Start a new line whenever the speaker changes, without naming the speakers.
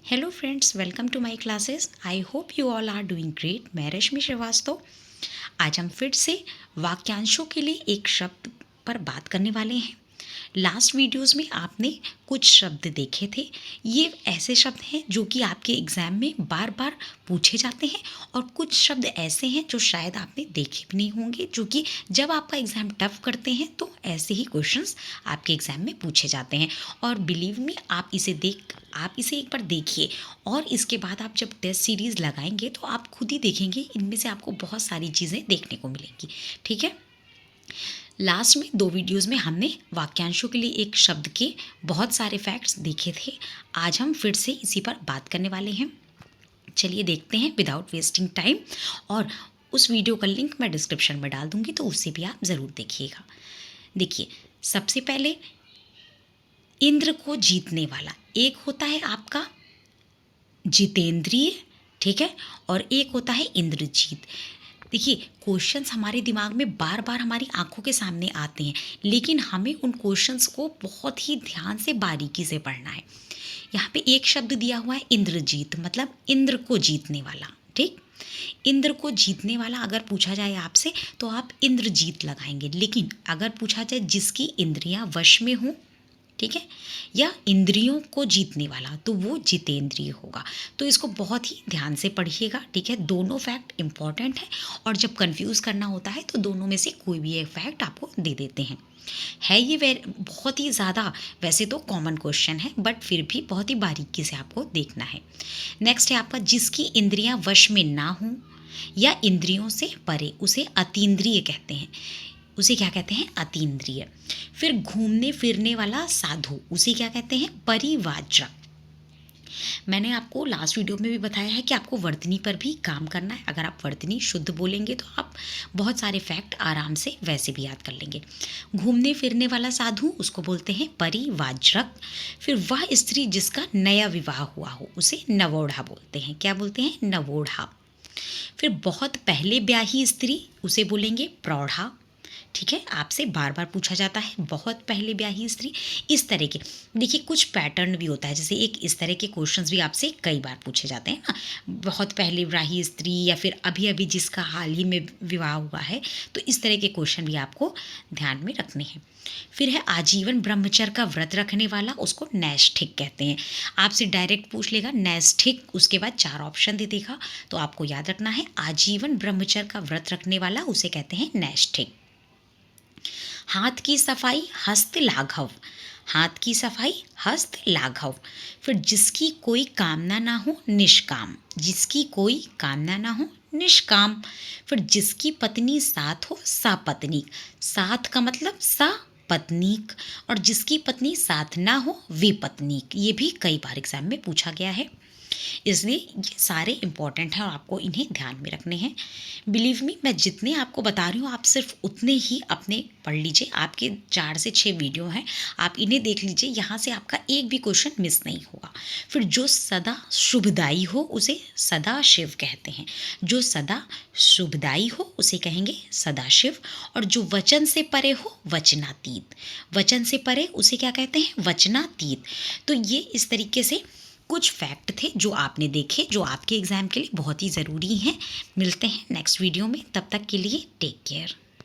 Hello friends, welcome to my classes. I hope you all are doing great. मैं रश्मि श्रीवास्तव। आज हम फिर से वाक्यांशों के लिए एक शब्द पर बात करने वाले हैं। लास्ट वीडियोस में आपने कुछ शब्द देखे थे। ये ऐसे शब्द हैं जो कि आपके एग्ज़ाम में बार बार पूछे जाते हैं, और कुछ शब्द ऐसे हैं जो शायद आपने देखे भी नहीं होंगे, जो कि जब आपका एग्ज़ाम टफ करते हैं तो ऐसे ही क्वेश्चंस आपके एग्ज़ाम में पूछे जाते हैं। और बिलीव मी, आप इसे एक बार देखिए, और इसके बाद आप जब टेस्ट सीरीज़ लगाएंगे तो आप खुद ही देखेंगे इनमें से आपको बहुत सारी चीज़ें देखने को मिलेंगी। ठीक है। लास्ट में 2 वीडियोस में हमने वाक्यांशों के लिए एक शब्द के बहुत सारे फैक्ट्स देखे थे। आज हम फिर से इसी पर बात करने वाले हैं। चलिए देखते हैं विदाउट वेस्टिंग टाइम। और उस वीडियो का लिंक मैं डिस्क्रिप्शन में डाल दूंगी, तो उससे भी आप ज़रूर देखिएगा। देखिए, सबसे पहले इंद्र को जीतने वाला एक होता है आपका जितेंद्रिय, ठीक है, और एक होता है इंद्रजीत। देखिए, क्वेश्चंस हमारे दिमाग में बार बार हमारी आंखों के सामने आते हैं, लेकिन हमें उन क्वेश्चंस को बहुत ही ध्यान से बारीकी से पढ़ना है। यहाँ पे एक शब्द दिया हुआ है इंद्रजीत, मतलब इंद्र को जीतने वाला। ठीक, इंद्र को जीतने वाला अगर पूछा जाए आपसे तो आप इंद्रजीत लगाएंगे, लेकिन अगर पूछा जाए जिसकी इंद्रियां वश में हों, ठीक है, या इंद्रियों को जीतने वाला, तो वो जितेंद्रिय होगा। तो इसको बहुत ही ध्यान से पढ़िएगा। ठीक है, दोनों फैक्ट इंपॉर्टेंट है, और जब कंफ्यूज करना होता है तो दोनों में से कोई भी एक फैक्ट आपको दे देते हैं। है ये बहुत ही ज़्यादा वैसे तो कॉमन क्वेश्चन है, बट फिर भी बहुत ही बारीकी से आपको देखना है। नेक्स्ट है आपका जिसकी इंद्रियां वश में ना हों या इंद्रियों से परे, उसे अतीन्द्रिय कहते हैं। उसे क्या कहते हैं? अतीन्द्रिय। फिर घूमने फिरने वाला साधु, उसे क्या कहते हैं? परिव्राजक। मैंने आपको लास्ट वीडियो में भी बताया है कि आपको वर्तनी पर भी काम करना है। अगर आप वर्तनी शुद्ध बोलेंगे तो आप बहुत सारे फैक्ट आराम से वैसे भी याद कर लेंगे। घूमने फिरने वाला साधु, उसको बोलते हैं परिव्राजक। फिर वह स्त्री जिसका नया विवाह हुआ हो, उसे नवोढ़ा बोलते हैं। क्या बोलते हैं? नवोढ़ा। फिर बहुत पहले ब्याही स्त्री, उसे बोलेंगे प्रौढ़ा। ठीक है, आपसे बार बार पूछा जाता है बहुत पहले ब्याही स्त्री। इस तरह के देखिए कुछ पैटर्न भी होता है, जैसे एक इस तरह के क्वेश्चंस भी आपसे कई बार पूछे जाते हैं ना, बहुत पहले ब्याही स्त्री या फिर अभी अभी जिसका हाल ही में विवाह हुआ है। तो इस तरह के क्वेश्चन भी आपको ध्यान में रखने हैं। फिर है आजीवन ब्रह्मचर्य का व्रत रखने वाला, उसको नैष्ठिक कहते हैं। आपसे डायरेक्ट पूछ लेगा नैष्ठिक, उसके बाद 4 ऑप्शन दे देगा, तो आपको याद रखना है आजीवन ब्रह्मचर्य का व्रत रखने वाला उसे कहते हैं नैष्ठिक। हाथ की सफाई हस्त लाघव, हाथ की सफाई हस्त लाघव। फिर जिसकी कोई कामना ना हो निष्काम, जिसकी कोई कामना ना हो निष्काम। फिर जिसकी पत्नी साथ हो सपत्नीक, साथ का मतलब सपत्नीक, और जिसकी पत्नी साथ ना हो विपत्नीक। ये भी कई बार एग्जाम में पूछा गया है, इसलिए ये सारे इंपॉर्टेंट हैं और आपको इन्हें ध्यान में रखने हैं। बिलीव मी, मैं जितने आपको बता रही हूँ आप सिर्फ उतने ही अपने पढ़ लीजिए। आपके 4 से 6 वीडियो हैं, आप इन्हें देख लीजिए, यहाँ से आपका एक भी क्वेश्चन मिस नहीं होगा। फिर जो सदा शुभदायी हो उसे सदाशिव कहते हैं। जो सदा शुभदायी हो उसे कहेंगे सदाशिव। और जो वचन से परे हो वचनातीत, वचन से परे उसे क्या कहते हैं? वचनातीत। तो ये इस तरीके से कुछ फैक्ट थे जो आपने देखे, जो आपके एग्ज़ाम के लिए बहुत ही ज़रूरी हैं। मिलते हैं नेक्स्ट वीडियो में, तब तक के लिए टेक केयर।